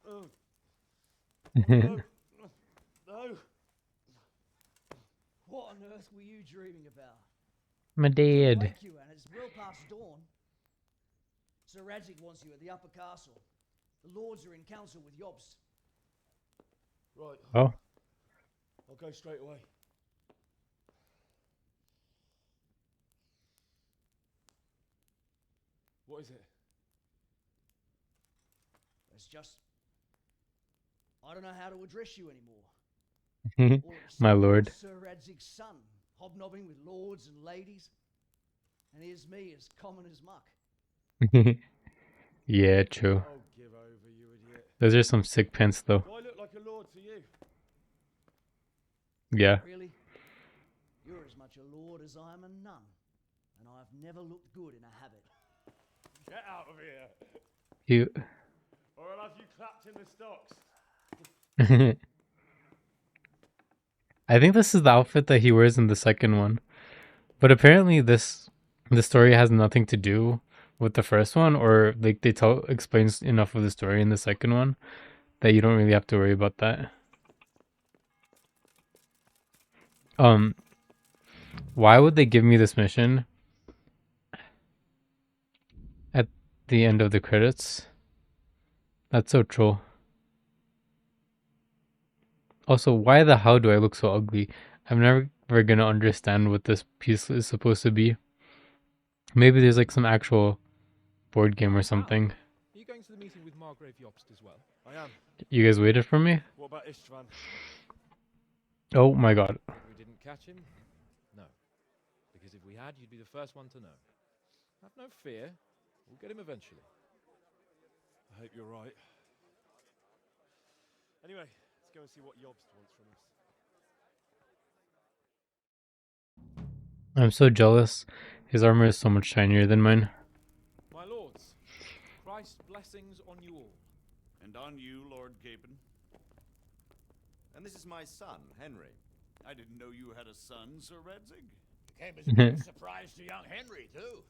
Oh, no, no. What on earth were you dreaming about? My Couldn't dad. wake you, and it's well past dawn. Sir Radzig wants you at the upper castle. The lords are in council with Yobst. Right, Oh, I'll go straight away. What is it? It's just... I don't know how to address you anymore. All of a my sudden, you're lord. Sir Radzig's son, hobnobbing with lords and ladies. And here's me, as common as muck. Yeah, true. Oh, give over, you idiot. Those are some sick pants, though. Do I look like a lord to you? Yeah. Really? You're as much a lord as I am a nun. And I've never looked good in a habit. Get out of here, You. or I'll have you clapped in the stocks. I think this is the outfit that he wears in the second one. But apparently the story has nothing to do with the first one, or like they tell explains enough of the story in the second one that you don't really have to worry about that. Um, why would they give me this mission at the end of the credits? That's so troll. Also, why the hell do I look so ugly? I'm never gonna understand what this piece is supposed to be. Maybe there's like some actual board game or something. Are you going to the meeting with Margrave Jobst as well? I am. You guys waited for me? What about Istvan? Oh my god. We didn't catch him? No. Because if we had, you'd be the first one to know. Have no fear. We'll get him eventually. I hope you're right. Anyway, let's go and see what Yobst wants from us. I'm so jealous. His armor is so much shinier than mine. My lords, Christ's blessings on you all. And on you, Lord Gapen. And this is my son, Henry. I didn't know you had a son, Sir Radzig. Came as a bit of a surprise to young Henry, too.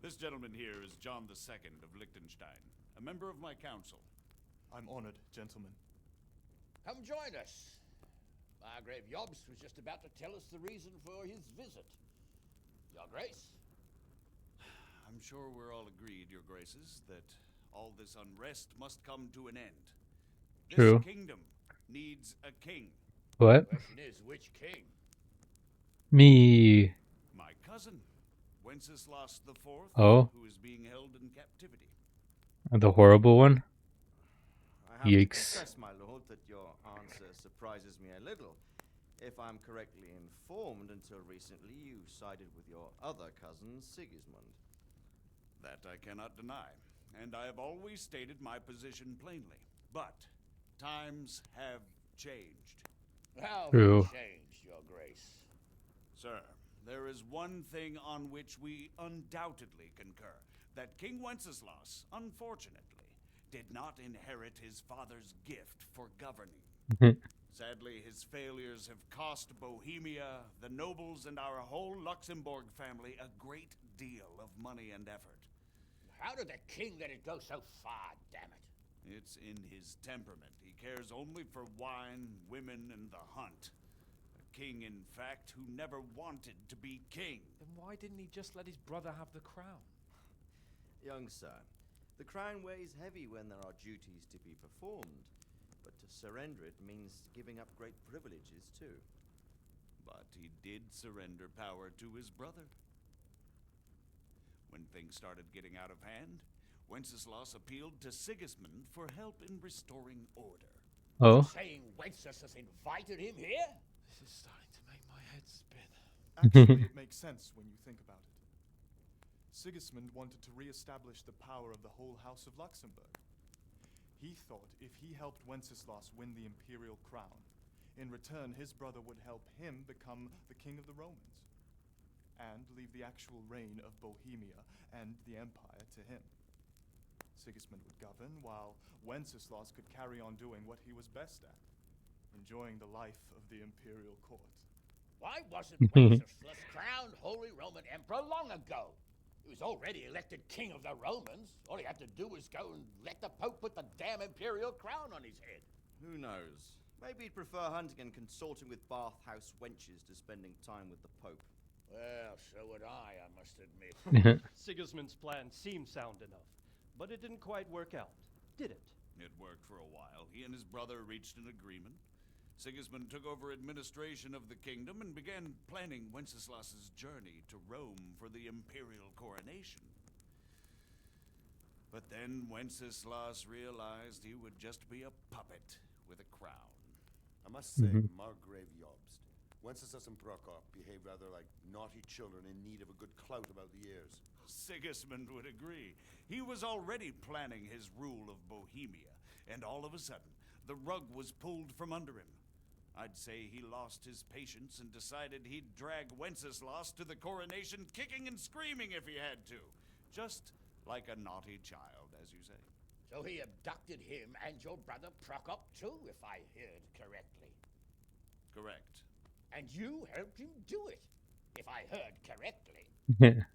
This gentleman here is John II of Liechtenstein, a member of my council. I'm honored, gentlemen. Come join us. Margrave Jobst was just about to tell us the reason for his visit. Your Grace? I'm sure we're all agreed, Your Graces, that all this unrest must come to an end. True. This kingdom needs a king. What? The question is, which king? Me. My cousin, Wenceslas IV, Oh. who is being held in captivity. The horrible one? I have to Yikes. confess, my lord, that your answer surprises me a little. If I'm correctly informed, until recently you sided with your other cousin, Sigismund. That I cannot deny, and I have always stated my position plainly. But times have changed. How True. changed, Your Grace? Sir, there is one thing on which we undoubtedly concur. That King Wenceslas, unfortunately, did not inherit his father's gift for governing. Sadly, his failures have cost Bohemia, the nobles, and our whole Luxembourg family a great deal of money and effort. How did the king let it go so far, damn it? It's in his temperament. He cares only for wine, women, and the hunt. A king, in fact, who never wanted to be king. Then why didn't he just let his brother have the crown? Young sir, the crown weighs heavy when there are duties to be performed, but to surrender it means giving up great privileges too. But he did surrender power to his brother. When things started getting out of hand, Wenceslas appealed to Sigismund for help in restoring order. Oh. Saying Wenceslas invited him here? This is starting to make my head spin. Actually, it makes sense when you think about it. Sigismund wanted to re-establish the power of the whole House of Luxembourg. He thought if he helped Wenceslas win the imperial crown, in return his brother would help him become the king of the Romans, and leave the actual reign of Bohemia and the empire to him. Sigismund would govern, while Wenceslas could carry on doing what he was best at, enjoying the life of the imperial court. Why wasn't Wenceslas crowned Holy Roman Emperor long ago? He was already elected king of the Romans. All he had to do was go and let the Pope put the damn imperial crown on his head. Who knows? Maybe he'd prefer hunting and consorting with bathhouse wenches to spending time with the Pope. Well, so would I must admit. Sigismund's plan seemed sound enough, but it didn't quite work out, did it? It worked for a while. He and his brother reached an agreement. Sigismund took over administration of the kingdom and began planning Wenceslas's journey to Rome for the imperial coronation. But then Wenceslas realized he would just be a puppet with a crown. I must say, Margrave Jobst, Wenceslas and Prokop behave rather like naughty children in need of a good clout about the ears. Sigismund would agree. He was already planning his rule of Bohemia, and all of a sudden, the rug was pulled from under him. I'd say he lost his patience and decided he'd drag Wenceslas to the coronation kicking and screaming if he had to. Just like a naughty child, as you say. So he abducted him and your brother Prokop too, if I heard correctly. Correct. And you helped him do it, if I heard correctly.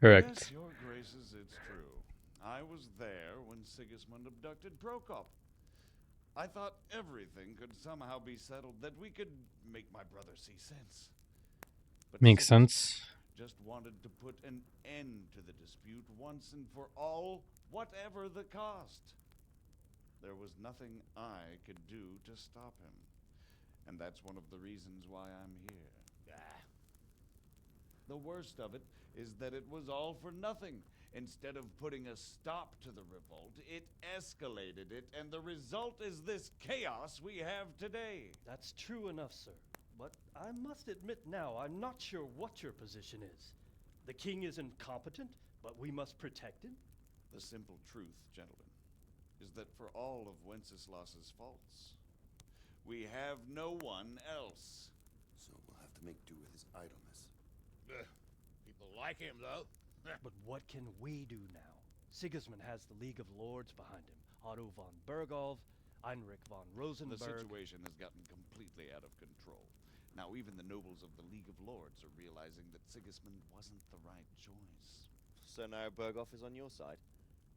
Correct. Yes, your graces, it's true. I was there when Sigismund abducted Prokop. I thought everything could somehow be settled, that we could make my brother see sense. But Makes Sigismund sense. just wanted to put an end to the dispute once and for all, whatever the cost. There was nothing I could do to stop him. And that's one of the reasons why I'm here. The worst of it is that it was all for nothing. Instead of putting a stop to the revolt, it escalated it, and the result is this chaos we have today. That's true enough, sir. But I must admit now, I'm not sure what your position is. The king is incompetent, but we must protect him? The simple truth, gentlemen, is that for all of Wenceslas's faults, we have no one else. So we'll have to make do with his idleness. People like him, though. But what can we do now? Sigismund has the League of Lords behind him. Otto von Bergholf, Heinrich von Rosenberg. The situation has gotten completely out of control. Now even the nobles of the League of Lords are realizing that Sigismund wasn't the right choice. So now Berghoff is on your side.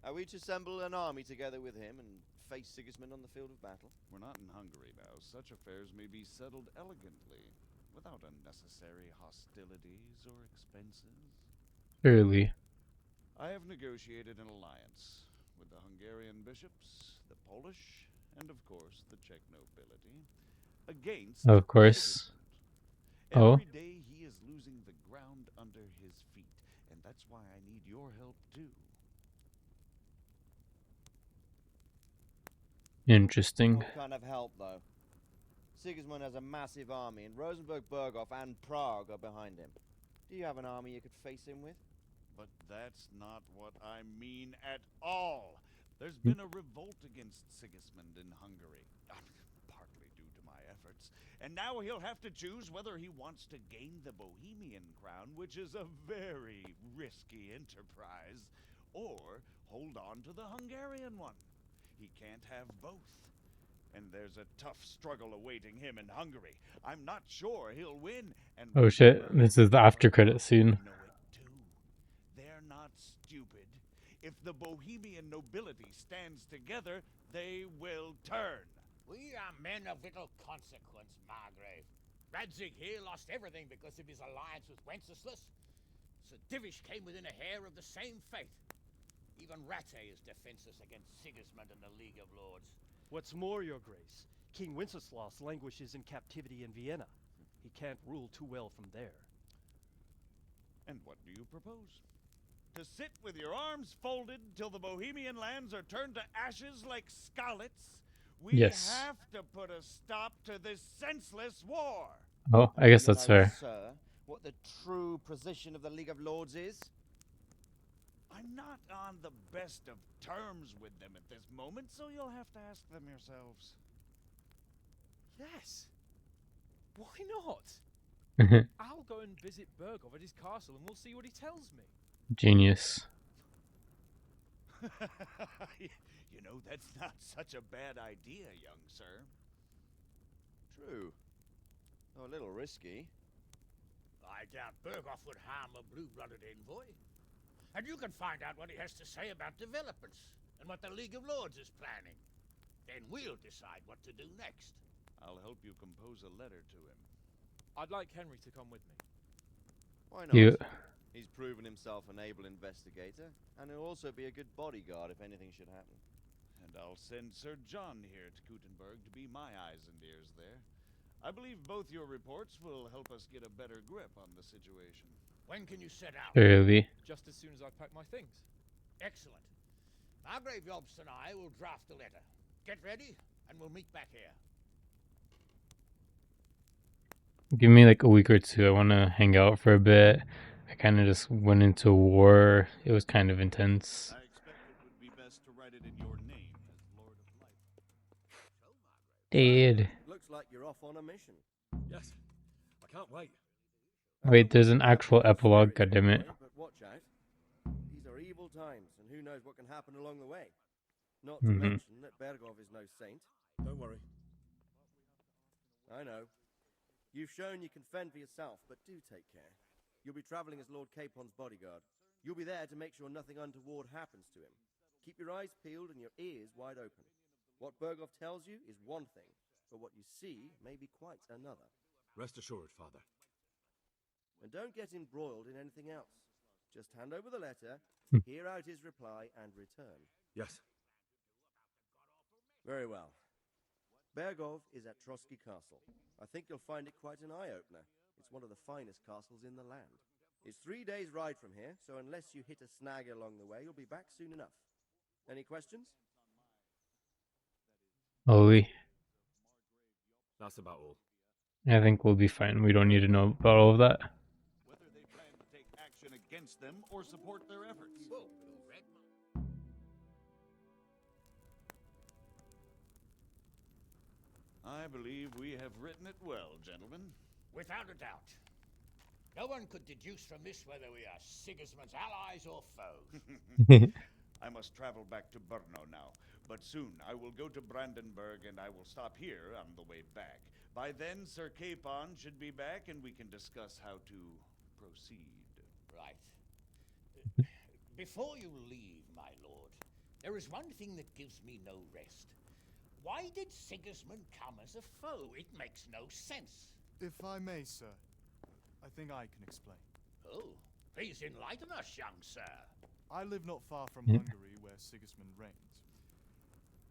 Are we to assemble an army together with him and face Sigismund on the field of battle? We're not in Hungary now. Such affairs may be settled elegantly, without unnecessary hostilities or expenses. Surely. I have negotiated an alliance with the Hungarian bishops, the Polish, and of course the Czech nobility, against Of course. Sigismund. Oh. Every day he is losing the ground under his feet, and that's why I need your help too. Interesting. What kind of help, though? Sigismund has a massive army, and Rosenberg, Berghoff, and Prague are behind him. Do you have an army you could face him with? But that's not what I mean at all. There's been a revolt against Sigismund in Hungary, partly due to my efforts. And now he'll have to choose whether he wants to gain the Bohemian crown, which is a very risky enterprise, or hold on to the Hungarian one. He can't have both. And there's a tough struggle awaiting him in Hungary. I'm not sure he'll win. And Oh shit, this is the after credit scene. know it too. They're not stupid. If the Bohemian nobility stands together, they will turn. We are men of little consequence, Margrave. Radzig here lost everything because of his alliance with Wenceslas. Sir Divish came within a hair of the same fate. Even Rattay is defenseless against Sigismund and the League of Lords. What's more, your grace, King Wenceslas languishes in captivity in Vienna. He can't rule too well from there. And what do you propose? To sit with your arms folded till the Bohemian lands are turned to ashes like scarlets? We Yes. have to put a stop to this senseless war. Oh, I guess Do you that's know, fair. Sir, what the true position of the League of Lords is? I'm not on the best of terms with them at this moment, so you'll have to ask them yourselves. Yes. Why not? I'll go and visit Berghoff at his castle and we'll see what he tells me. Genius. You know, that's not such a bad idea, young sir. True. Though a little risky. I doubt Berghoff would harm a blue-blooded envoy. And you can find out what he has to say about developments and what the League of Lords is planning. Then we'll decide what to do next. I'll help you compose a letter to him. I'd like Henry to come with me. Why not? You, He's proven himself an able investigator, and he'll also be a good bodyguard if anything should happen. And I'll send Sir John here to Gutenberg to be my eyes and ears there. I believe both your reports will help us get a better grip on the situation. When can you set out? early. Just as soon as I pack my things. Excellent. Margrave Yobst and I will draft a letter. Get ready, and we'll meet back here. Give me like a week or two. I want to hang out for a bit. I kind of just went into war. It was kind of intense. I expect it would be best to write it in your name as Lord of Light. Dad. Looks like you're off on a mission. Yes, I can't wait. Wait, there's an actual epilogue. Goddammit. But watch out. These are evil times, and who knows what can happen along the way. Not to Mhm. mention that Bergov is no saint. Don't worry. I know. You've shown you can fend for yourself, but do take care. You'll be traveling as Lord Capon's bodyguard. You'll be there to make sure nothing untoward happens to him. Keep your eyes peeled and your ears wide open. What Bergov tells you is one thing, but what you see may be quite another. Rest assured, Father. And don't get embroiled in anything else. Just hand over the letter, hear out his reply, and return. Yes. Very well. Bergov is at Trotsky Castle. I think you'll find it quite an eye-opener. It's one of the finest castles in the land. It's 3 days' ride from here, so unless you hit a snag along the way, you'll be back soon enough. Any questions? Holy. That's about all. I think we'll be fine. We don't need to know about all of that. Whether they plan to take action against them or support their efforts. I believe we have written it well, gentlemen. Without a doubt. No one could deduce from this whether we are Sigismund's allies or foes. I must travel back to Brno now, but soon I will go to Brandenburg and I will stop here on the way back. By then, Sir Capon should be back and we can discuss how to proceed. Right. Before you leave, my lord, there is one thing that gives me no rest. Why did Sigismund come as a foe? It makes no sense. If I may, sir, I think I can explain. Oh, please enlighten us, young sir. I live not far from Hungary, where Sigismund reigns.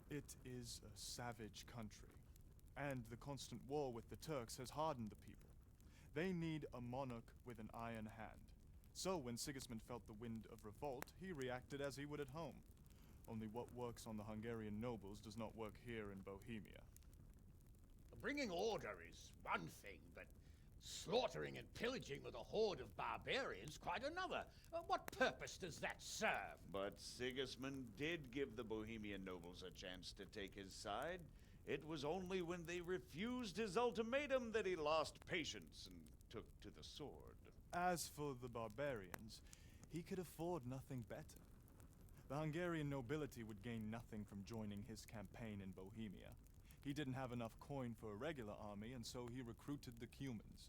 It is a savage country, and the constant war with the Turks has hardened the people. They need a monarch with an iron hand. So when Sigismund felt the wind of revolt, he reacted as he would at home. Only what works on the Hungarian nobles does not work here in Bohemia. Bringing order is one thing, but slaughtering and pillaging with a horde of barbarians quite another. What purpose does that serve? But Sigismund did give the Bohemian nobles a chance to take his side. It was only when they refused his ultimatum that he lost patience and took to the sword. As for the barbarians, he could afford nothing better. The Hungarian nobility would gain nothing from joining his campaign in Bohemia. He didn't have enough coin for a regular army, and so he recruited the Cumans.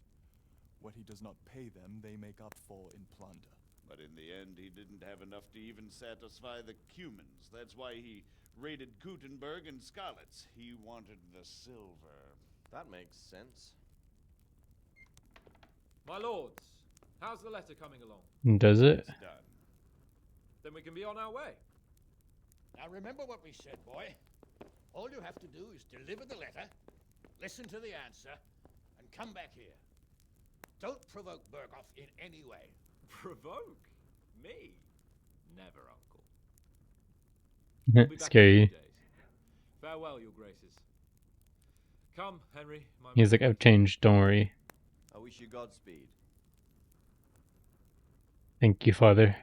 What he does not pay them, they make up for in plunder. But in the end, he didn't have enough to even satisfy the Cumans. That's why he raided Gutenberg and Skalitz. He wanted the silver. That makes sense. My lords, how's the letter coming along? Does it? It's done. Then we can be on our way. Now remember what we said, boy. All you have to do is deliver the letter, listen to the answer, and come back here. Don't provoke Bergov in any way. Provoke? Me? Never, uncle. We'll be back in a few Scary. days. Farewell, your graces. Come, Henry. My He's like, I've changed. Don't worry. I wish you Godspeed. Thank you, Father.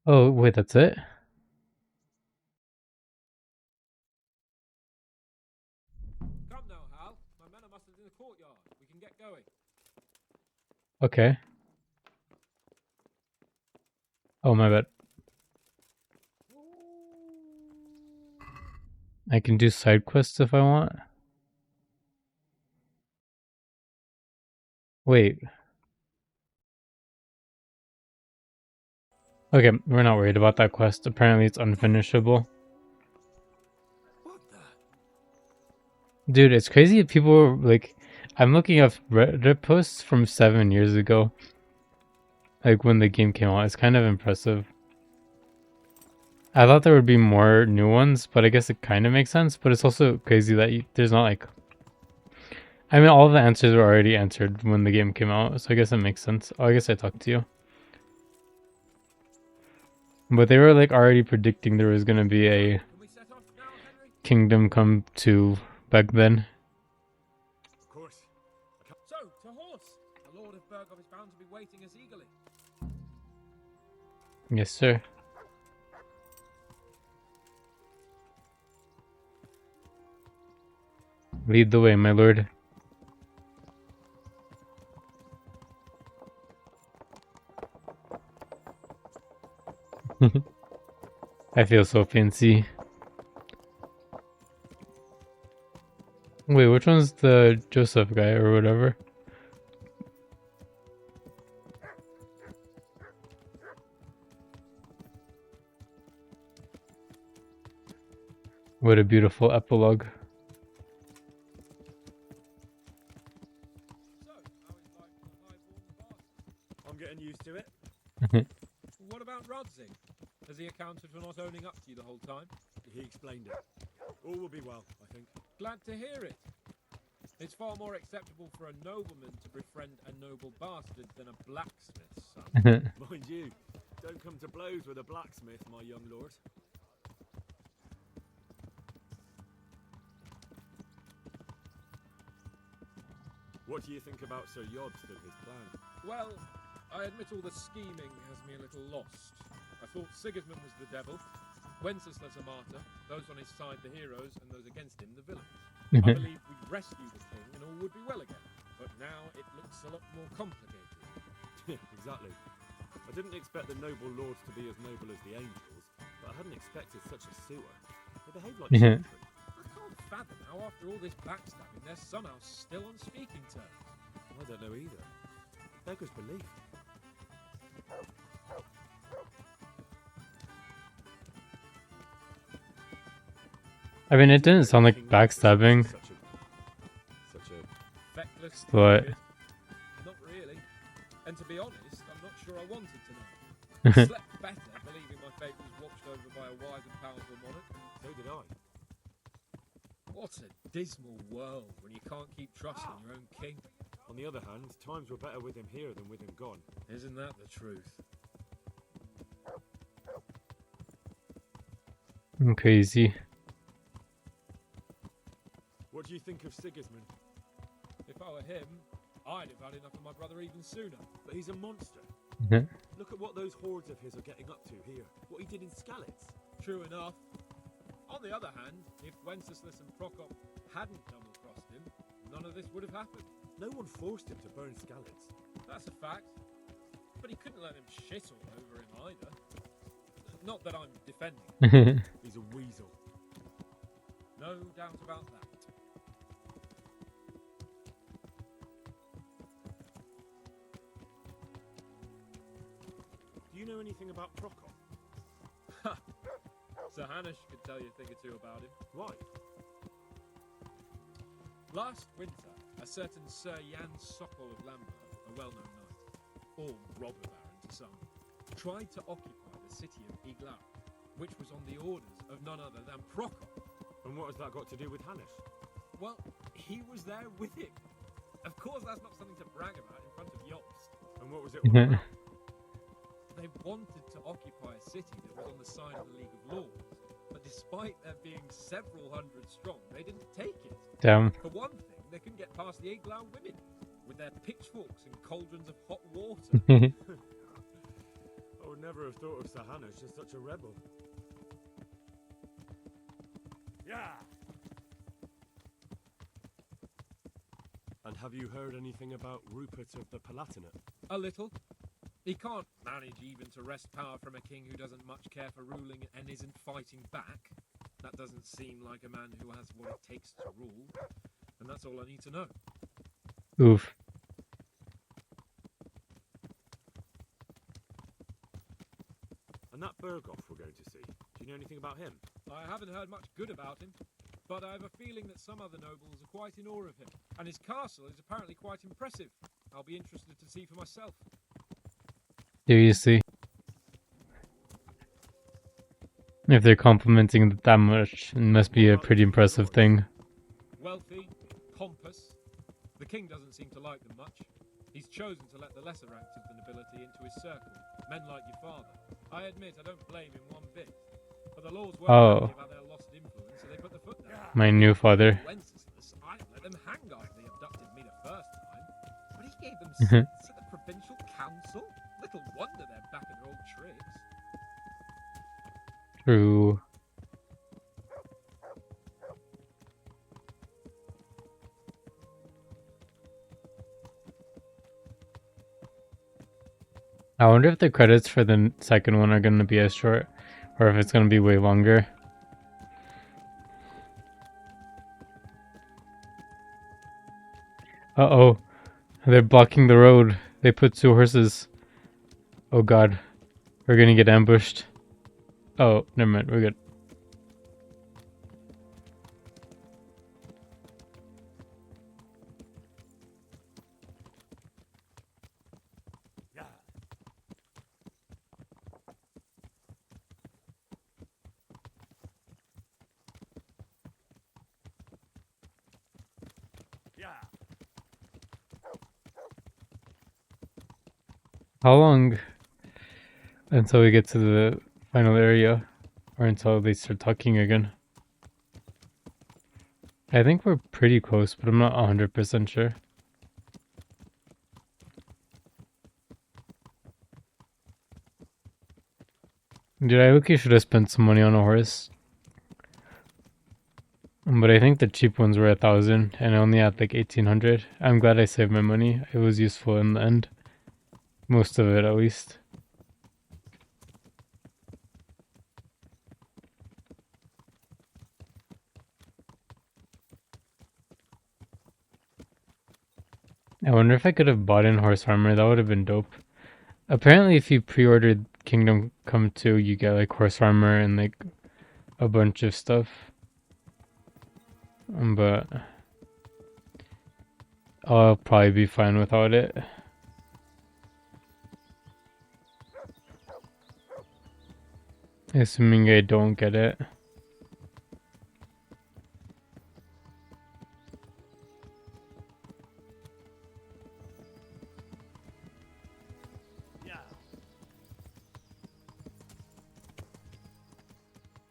Oh, wait, that's it? Come now, Hal. My men are mustered in the courtyard. We can get going. Okay. Oh, my bad. I can do side quests if I want. Wait. Okay, we're not worried about that quest. Apparently it's unfinishable. Dude, it's crazy. People like, I'm looking at Reddit posts from 7 years ago. Like when the game came out. It's kind of impressive. I thought there would be more new ones, but I guess it kind of makes sense. But it's also crazy that there's not like... I mean, all the answers were already answered when the game came out, so I guess it makes sense. Oh, I guess I talked to you. But they were like already predicting there was going to be a Kingdom Come 2 back then. Of course. So, to horse! The Lord of Burgov is bound to be waiting us eagerly. Yes, sir. Lead the way, my lord. I feel so fancy. Wait, which one's the Joseph guy or whatever? What a beautiful epilogue. I'm getting used to it. What about Rodzig? Has he accounted for not owning up to you the whole time? He explained it. All will be well, I think. Glad to hear it. It's far more acceptable for a nobleman to befriend a noble bastard than a blacksmith's son. Mind you, don't come to blows with a blacksmith, my young lord. What do you think about Sir Yobst and his plan? Well, I admit all the scheming has me a little lost. I thought Sigismund was the devil, Wenceslas a martyr, those on his side the heroes, and those against him the villains. I believed we'd rescue the king and all would be well again, but now it looks a lot more complicated. Exactly. I didn't expect the noble lords to be as noble as the angels, but I hadn't expected such a sewer. They behave like children. I can't fathom how after all this backstabbing they're somehow still on speaking terms. I don't know either. Beggars belief. I mean, it didn't sound like backstabbing. Such a Feckless, But not really. And to be honest, I'm not sure I wanted to know. I slept better believing my fate was watched over by a wise and powerful monarch. So did I. What a dismal world when you can't keep trusting your own king. On the other hand, times were better with him here than with him gone. Isn't that the truth? I'm crazy. What do you think of Sigismund? If I were him, I'd have had enough of my brother even sooner. But he's a monster. Look at what those hordes of his are getting up to here. What he did in Skalitz. True enough. On the other hand, if Wenceslas and Prokop hadn't double-crossed him, none of this would have happened. No one forced him to burn Skalitz. That's a fact. But he couldn't let him shit all over him either. Not that I'm defending him. He's a weasel. No doubt about that. Do you know anything about Prokop? Sir Hanush could tell you a thing or two about him. Why? Last winter, a certain Sir Jan Sokol of Lambert, a well-known knight, or robber baron to some, tried to occupy the city of Iglau, which was on the orders of none other than Prokop. And what has that got to do with Hanush? Well, he was there with him. Of course, that's not something to brag about in front of Jobst. And what was it all about? They wanted to occupy a city that was on the side of the League of Lords, but despite there being several hundred strong, they didn't take it. Damn. For one thing, they couldn't get past the Iglau women, with their pitchforks and cauldrons of hot water. I would never have thought of Sir Hanush as such a rebel. Yeah. And have you heard anything about Rupert of the Palatinate? A little. He can't manage even to wrest power from a king who doesn't much care for ruling and isn't fighting back. Now, That doesn't seem like a man who has what it takes to rule. And that's all I need to know. Oof. And that Berghoff we're going to see, do you know anything about him? I haven't heard much good about him, but I have a feeling that some other nobles are quite in awe of him. And his castle is apparently quite impressive. I'll be interested to see for myself. Here you see. If they're complimenting it that much, it must be a pretty impressive thing. Wealthy, pompous. The king doesn't seem to like them much. He's chosen to let the lesser ranks of the nobility into his circle, men like your father. I admit I don't blame him one bit. But the lords weren't happy about their lost influence, so they put the foot down. My new father. Wenceslas, I let them hang after they abducted me the first time. But he gave them seats at the provincial council. Little wonder they're back in their old tricks. True. I wonder if the credits for the second one are going to be as short, or if it's going to be way longer. Uh-oh. They're blocking the road. They put 2 horses. Oh god. We're going to get ambushed. Oh, never mind. We're good. How long until we get to the final area? Or until they start talking again? I think we're pretty close, but I'm not 100% sure. Dude, I look, you should have spent some money on a horse. But I think the cheap ones were 1,000 and I only had like 1,800. I'm glad I saved my money. It was useful in the end. Most of it, at least. I wonder if I could have bought in horse armor. That would have been dope. Apparently, if you pre-ordered Kingdom Come 2, you get like horse armor and like a bunch of stuff. But I'll probably be fine without it. Assuming I don't get it.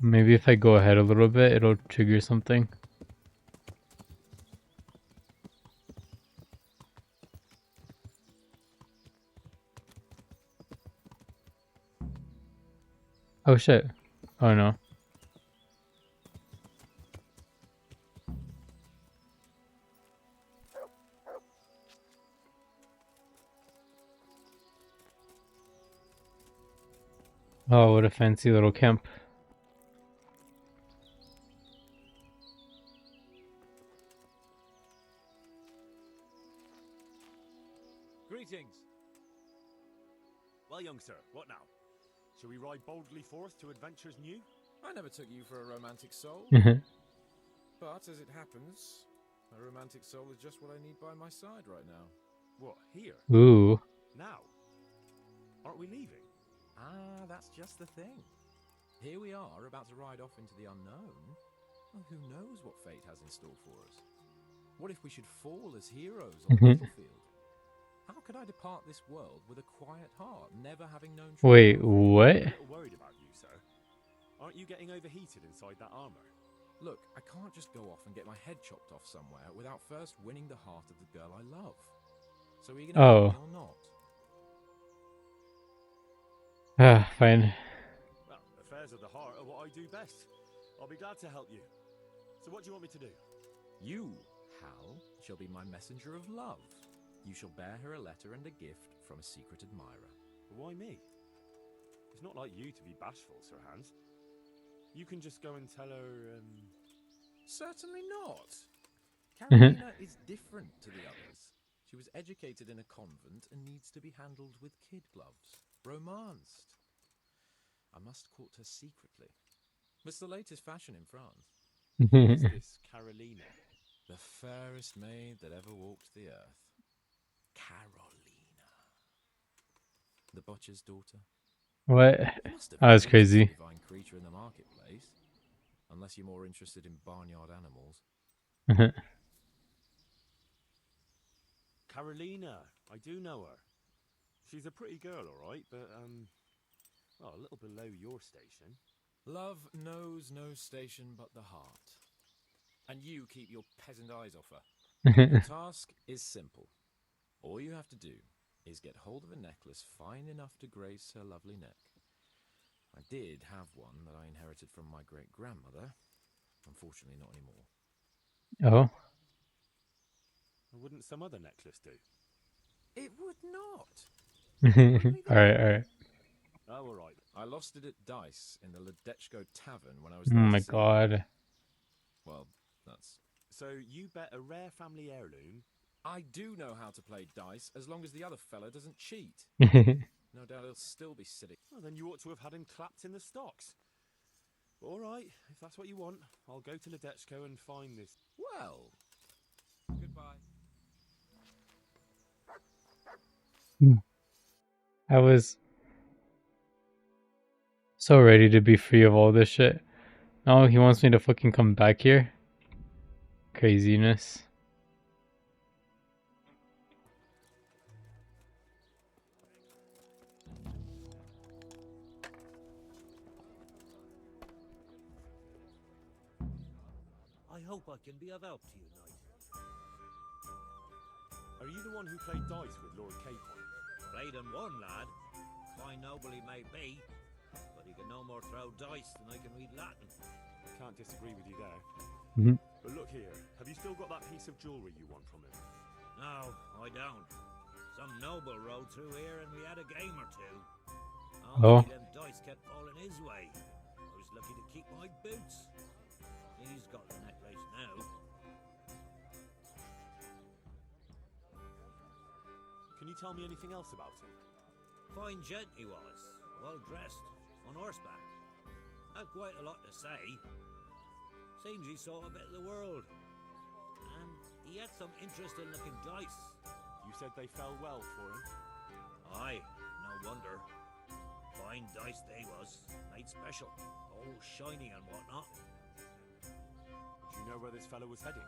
Maybe if I go ahead a little bit, it'll trigger something. Oh shit. Oh no. Oh, what a fancy little camp. Greetings. Well, young sir, what now? Shall we ride boldly forth to adventures new? I never took you for a romantic soul. But as it happens, a romantic soul is just what I need by my side right now. What, here? Ooh. Now? Aren't we leaving? Ah, that's just the thing. Here we are, about to ride off into the unknown. Well, who knows what fate has in store for us? What if we should fall as heroes on the battlefield? How could I depart this world with a quiet heart, never having known trouble? Wait, what? I'm a little worried about you, sir. Aren't you getting overheated inside that armor? Look, I can't just go off and get my head chopped off somewhere without first winning the heart of the girl I love. So are you gonna help me or not? Ah, fine. Well, affairs of the heart are what I do best. I'll be glad to help you. So what do you want me to do? You, Hal, shall be my messenger of love. You shall bear her a letter and a gift from a secret admirer. Why me? It's not like you to be bashful, Sir Hans. You can just go and tell her, Certainly not. Carolina is different to the others. She was educated in a convent and needs to be handled with kid gloves. Romanced. I must court her secretly. It's the latest fashion in France. who is this Carolina? The fairest maid that ever walked the earth. Carolina. The butcher's daughter. What? You must have That was noticed crazy. the divine creature in the marketplace. Unless you're more interested in barnyard animals. Carolina, I do know her. She's a pretty girl, all right, but, well, a little below your station. Love knows no station but the heart. And you keep your peasant eyes off her. Your task is simple. All you have to do is get hold of a necklace fine enough to grace her lovely neck. I did have one that I inherited from my great-grandmother. Unfortunately, not anymore. Oh. Wouldn't some other necklace do? It would not. Alright. Oh, all right. I lost it at dice in the Ledechko Tavern when I was Oh there. my god. Well, that's... So you bet a rare family heirloom? I do know how to play dice, as long as the other fella doesn't cheat. No doubt he'll still be sitting. Well, then you ought to have had him clapped in the stocks. All right, if that's what you want, I'll go to Ledechko and find this. Well... Goodbye. I was so ready to be free of all this shit. Now he wants me to fucking come back here. Craziness. I hope I can be of help to you, knight. Are you the one who played dice with Lord Capon? Played and won, lad. Fine noble he may be, but he can no more throw dice than I can read Latin. Can't disagree with you there. Mhm. But look here, have you still got that piece of jewellery you want from him? No, I don't. Some noble rode through here and we had a game or two. Oh. Them dice kept falling his way. I was lucky to keep my boots. He's got the necklace now. Can you tell me anything else about him? Fine gent he was, well dressed, on horseback. Had quite a lot to say. Seems he saw a bit of the world. And he had some interesting looking dice. You said they fell well for him? Aye, no wonder. Fine dice they was, made special, all shiny and whatnot. Do you know where this fellow was heading?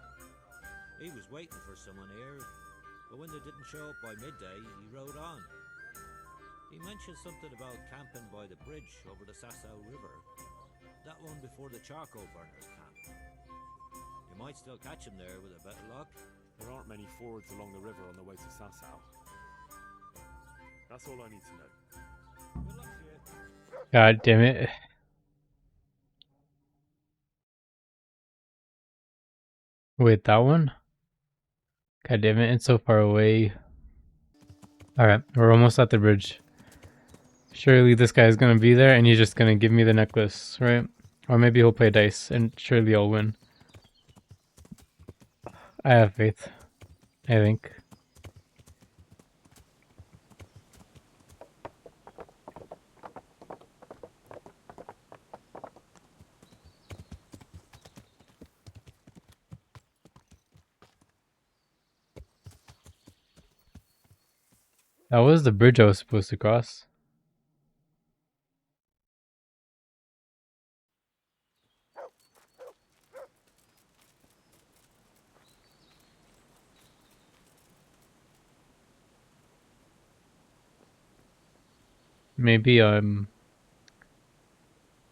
He was waiting for someone here, but when they didn't show up by midday, he rode on. He mentioned something about camping by the bridge over the Sasau River. That one before the charcoal burners camp. You might still catch him there with a bit of luck. There aren't many fords along the river on the way to Sasau. That's all I need to know. Good luck to you. God damn it. Wait, that one? God damn it, it's so far away. Alright, we're almost at the bridge. Surely this guy is gonna be there and he's just gonna give me the necklace, right? Or maybe he'll play dice and surely I'll win. I have faith. I think. That was the bridge I was supposed to cross. Maybe I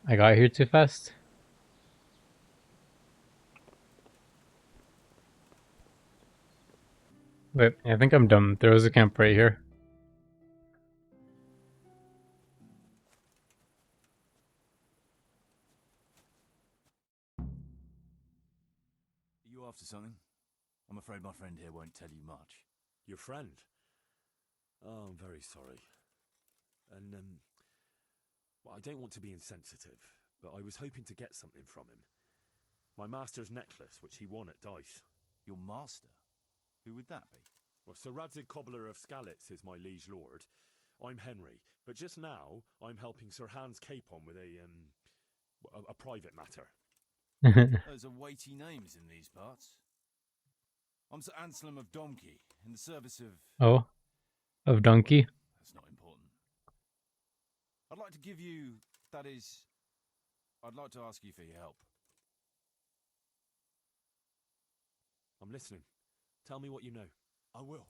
got here too fast. Wait, I think I'm dumb. There was a camp right here. You after something? I'm afraid my friend here won't tell you much. Your friend? Oh, I'm very sorry. And, well, I don't want to be insensitive, but I was hoping to get something from him. My master's necklace, which he won at dice. Your master? Who would that be? Well, Sir Radzig Cobbler of Skalitz is my liege lord. I'm Henry, but just now I'm helping Sir Hans Capon with a private matter. Those are weighty names in these parts. I'm Sir Anselm of Donkey, in the service of... Oh, of Donkey? That's not important. I'd like to give you... that is... I'd like to ask you for your help. I'm listening. Tell me what you know. I will.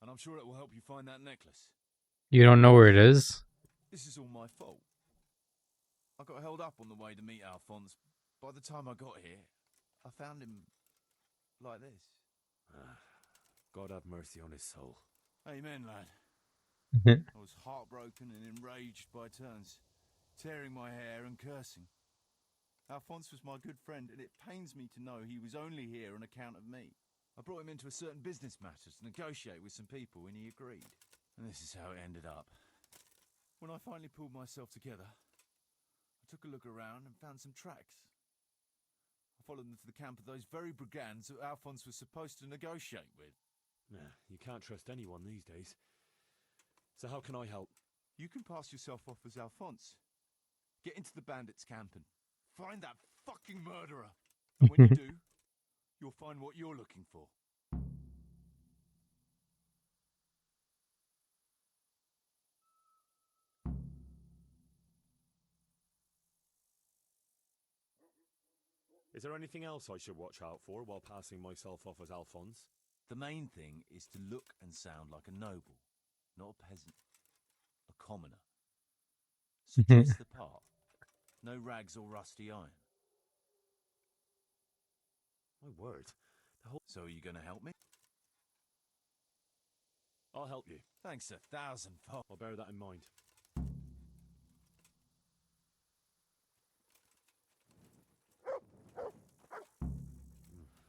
And I'm sure it will help you find that necklace. You don't know where it is? This is all my fault. I got held up on the way to meet Alphonse. By the time I got here, I found him like this. God have mercy on his soul. Amen, lad. I was heartbroken and enraged by turns, tearing my hair and cursing. Alphonse was my good friend, and it pains me to know he was only here on account of me. I brought him into a certain business matter to negotiate with some people, and he agreed. And this is how it ended up. When I finally pulled myself together, I took a look around and found some tracks. I followed them to the camp of those very brigands that Alphonse was supposed to negotiate with. Nah, you can't trust anyone these days. So how can I help? You can pass yourself off as Alphonse. Get into the bandits' camp and find that fucking murderer. And when you do, you'll find what you're looking for. Is there anything else I should watch out for while passing myself off as Alphonse? The main thing is to look and sound like a noble, not a peasant. A commoner. So dress the part. No rags or rusty iron. My word. So are you going to help me? I'll help you. Thanks 1,000-fold. I'll bear that in mind.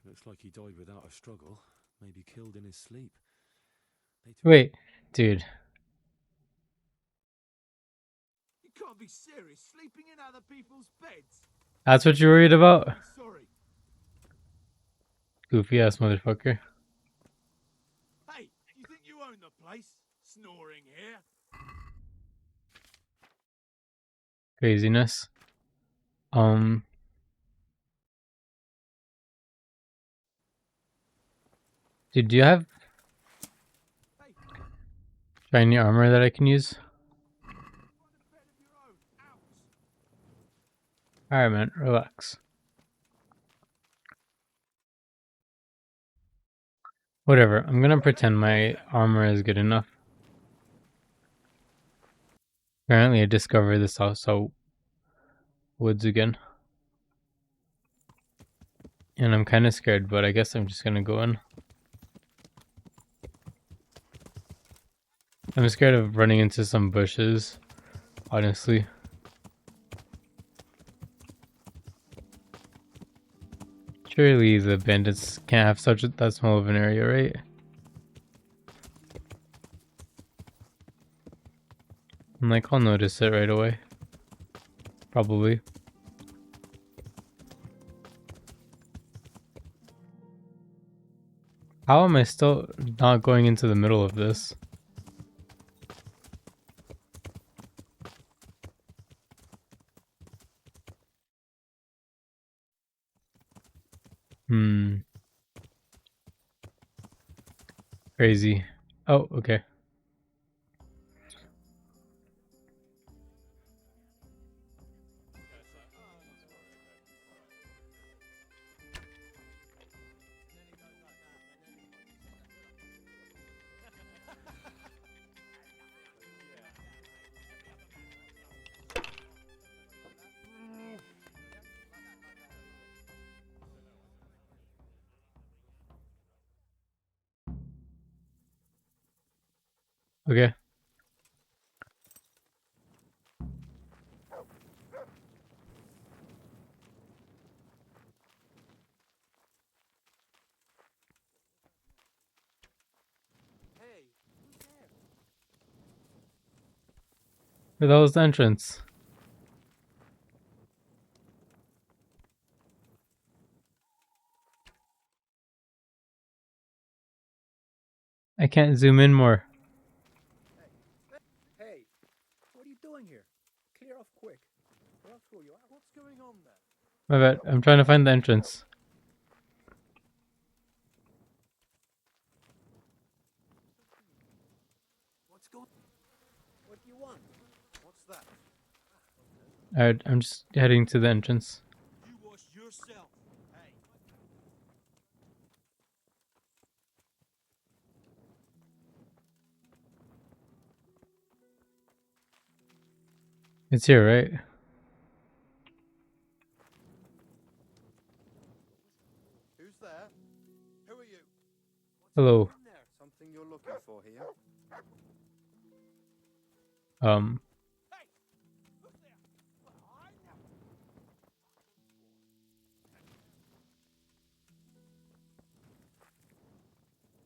Looks like he died without a struggle. Maybe killed in his sleep. Wait, dude. You can't be serious. Sleeping in other people's beds. That's what you're worried about? Sorry. Goofy ass motherfucker. Hey, you think you own the place? Snoring here. Craziness. Dude, do you have shiny armor that I can use? Alright, man, relax. Whatever, I'm gonna pretend my armor is good enough. Apparently I discovered this also woods again. And I'm kind of scared, but I guess I'm just gonna go in. I'm scared of running into some bushes, honestly. Surely the bandits can't have that small of an area, right? I'm like, I'll notice it right away. Probably. How am I still not going into the middle of this? Crazy. Oh, okay. Okay. Where the hell is the entrance? I can't zoom in more. Hey, what are you doing here? Clear off quick, or I'll throw you out. What's going on there? My bad. I'm trying to find the entrance. What's going? What do you want? What's that? Alright, I'm just heading to the entrance. You wash yourself. Hey. It's here, right? Who's there? Who are you? Hello. Something you're looking for here?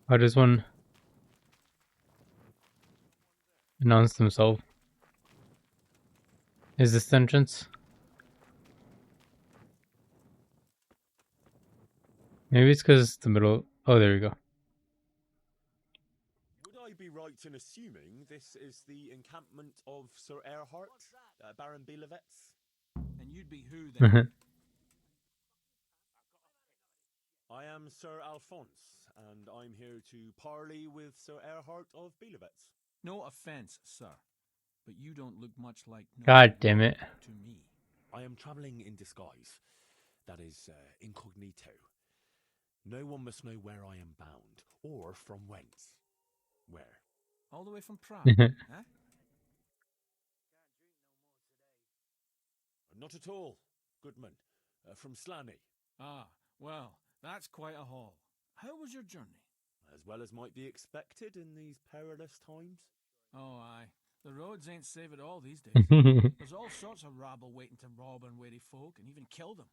How does one announce themselves? Is this the entrance? Maybe it's because it's the middle. Oh, there we go. Would I be right in assuming this is the encampment of Sir Erhard, Baron Bielewitz? And you'd be who then? I am Sir Alphonse, and I'm here to parley with Sir Erhard of Bielewitz. No offense, sir, but you don't look much like. God damn it. To me. I am travelling in disguise. That is, incognito. No one must know where I am bound, or from whence. Where? All the way from Prague, huh? Not at all, Goodman. From Slaney. Ah, well, that's quite a haul. How was your journey? As well as might be expected in these perilous times. Oh, aye. The roads ain't safe at all these days. There's all sorts of rabble waiting to rob unwary folk and even kill them.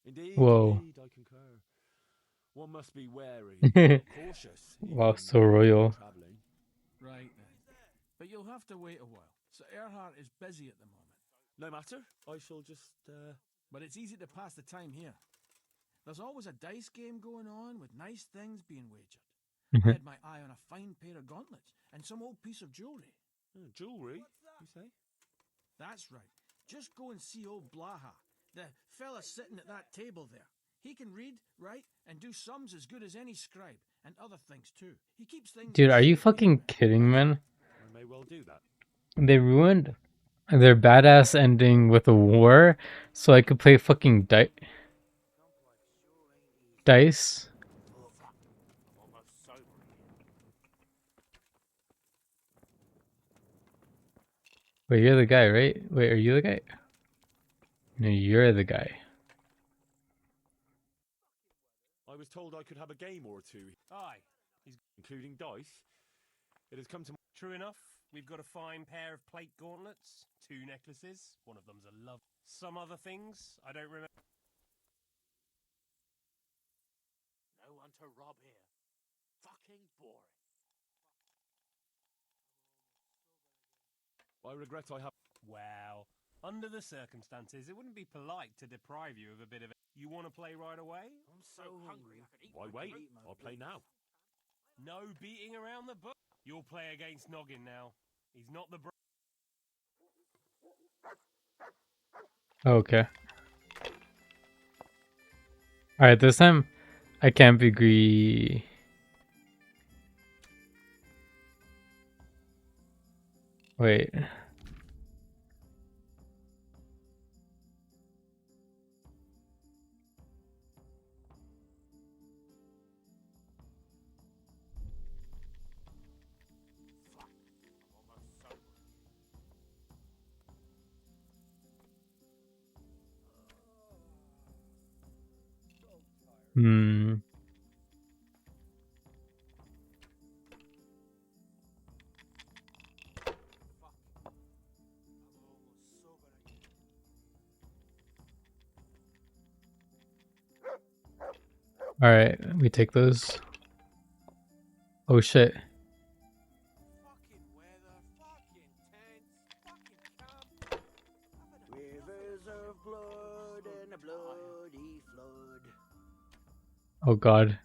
Indeed, Whoa. indeed, I concur. One must be wary, cautious. Wow, so royal. Traveling. Right then. But you'll have to wait a while. Sir Erhard is busy at the moment. No matter. I shall just, But it's easy to pass the time here. There's always a dice game going on with nice things being wagered. I had my eye on a fine pair of gauntlets and some old piece of jewellery. Jewellery, you say? That's right. Just go and see old Blaha, the fella sitting at that table there. He can read, write, and do sums as good as any scribe, and other things too. He keeps things. Dude, are you fucking kidding, man? I may well do that. They ruined their badass ending with a war so I could play fucking dice. Wait, you're the guy, right? Wait, are you the guy? No, you're the guy. I was told I could have a game or two. Aye, including dice. It has come to... True enough. We've got a fine pair of plate gauntlets, 2 necklaces. One of them's a love. Some other things I don't remember. No one to rob here. Fucking boring. I regret I have... Well, under the circumstances, it wouldn't be polite to deprive you of a bit of it. You want to play right away? I'm so hungry I could eat. Why wait? I'll play now. No beating around the bush. You'll play against Noggin now. He's not the Okay. Alright, this time I can't be greedy. Wait. Alright, we take those. Oh shit. Rivers of blood and a bloody flood. Oh god.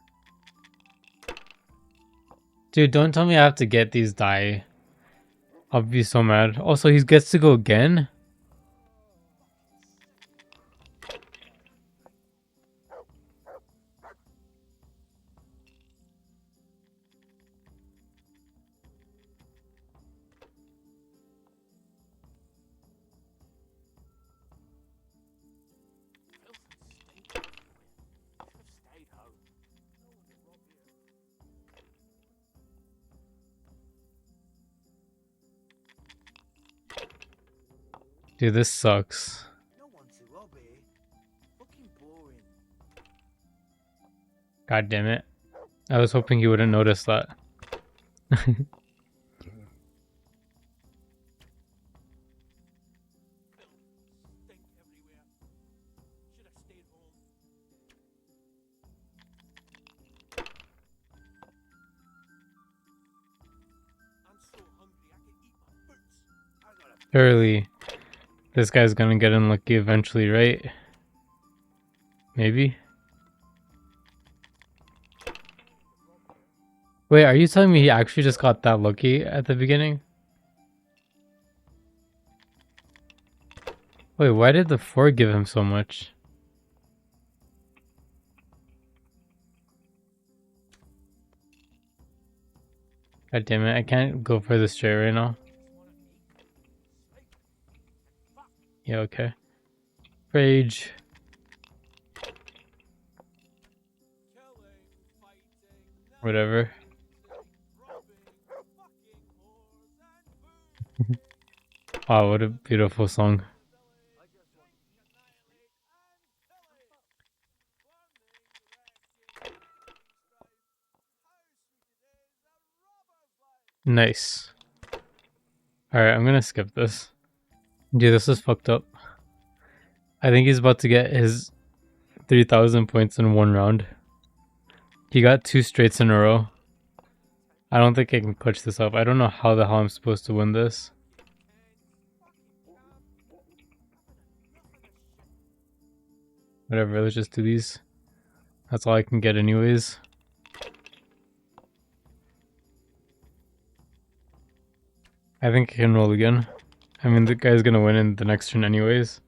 Dude, don't tell me I have to get these die. I'll be so mad. Also, he gets to go again? Dude, this sucks. God damn it. I was hoping he wouldn't notice that. Surely, this guy's gonna get unlucky eventually, right? Maybe? Wait, are you telling me he actually just got that lucky at the beginning? Wait, why did the 4 give him so much? God damn it, I can't go for the straight right now. Yeah, okay. Rage. Whatever. Wow, what a beautiful song. Nice. Alright, I'm gonna skip this. Dude, this is fucked up. I think he's about to get his 3,000 points in one round. He got 2 straights in a row. I don't think I can clutch this up. I don't know how the hell I'm supposed to win this. Whatever, let's just do these. That's all I can get anyways. I think I can roll again. I mean, the guy's gonna win in the next turn anyways.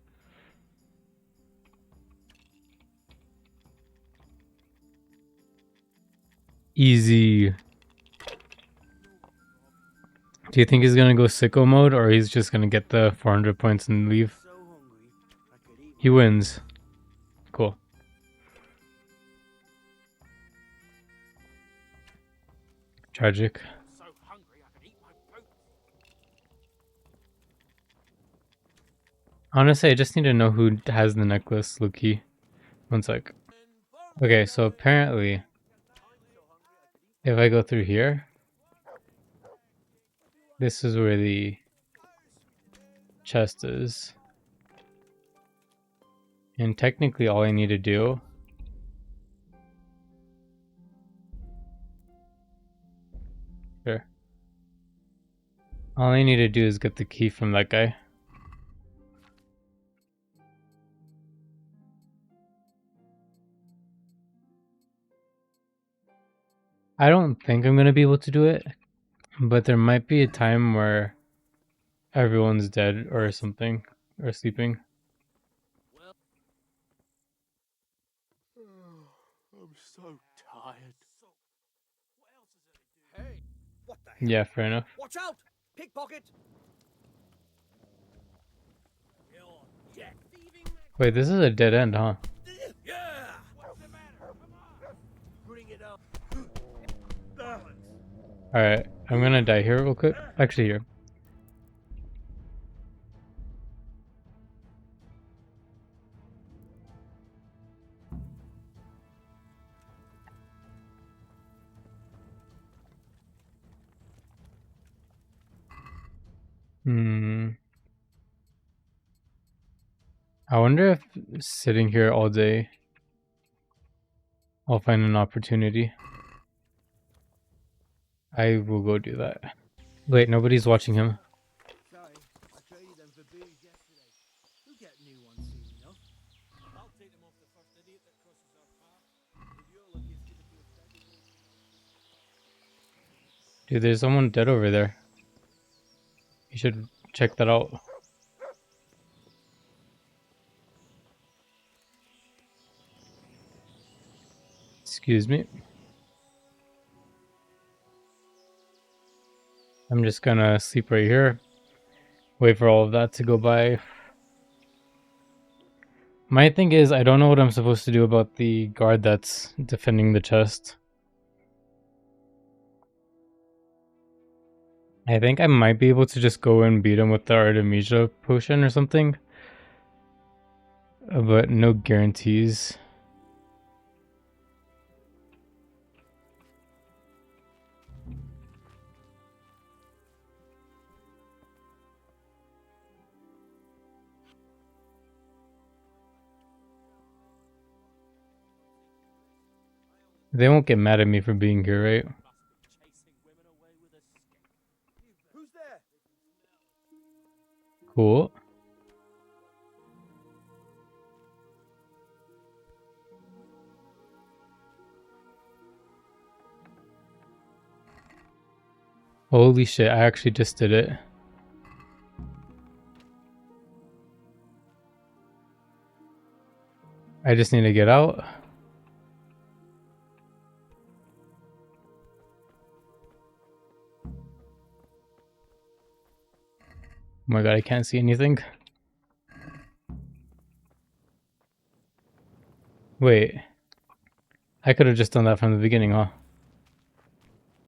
Easy. Do you think he's gonna go sicko mode, or he's just gonna get the 400 points and leave? He wins. Cool. Tragic. Honestly, I just need to know who has the necklace, Luki. One sec. Okay, so apparently, if I go through here, this is where the chest is. And technically all I need to do sure. All I need to do is get the key from that guy. I don't think I'm gonna be able to do it, but there might be a time where everyone's dead or something, or sleeping. I'm so tired. Hey, what the hell? Yeah, fair enough. Watch out! Pickpocket! Wait, this is a dead end, huh? Yeah! What's the matter? Come on! Bring it up. Alright, I'm gonna die here real quick. Actually, here. I wonder if sitting here all day I'll find an opportunity. I will go do that. Wait, nobody's watching him. Sorry, I traded them for booze yesterday. We'll get new ones soon enough. I'll take them off the first idiot that crosses our path. With your luck, it's gonna be a Dude, there's someone dead over there. You should check that out. Excuse me. I'm just gonna sleep right here. Wait for all of that to go by. My thing is, I don't know what I'm supposed to do about the guard that's defending the chest. I think I might be able to just go and beat him with the Artemisia potion or something. But no guarantees. They won't get mad at me for being here, right? Who's there? Cool. Holy shit, I actually just did it. I just need to get out. Oh my god, I can't see anything. Wait. I could have just done that from the beginning, huh?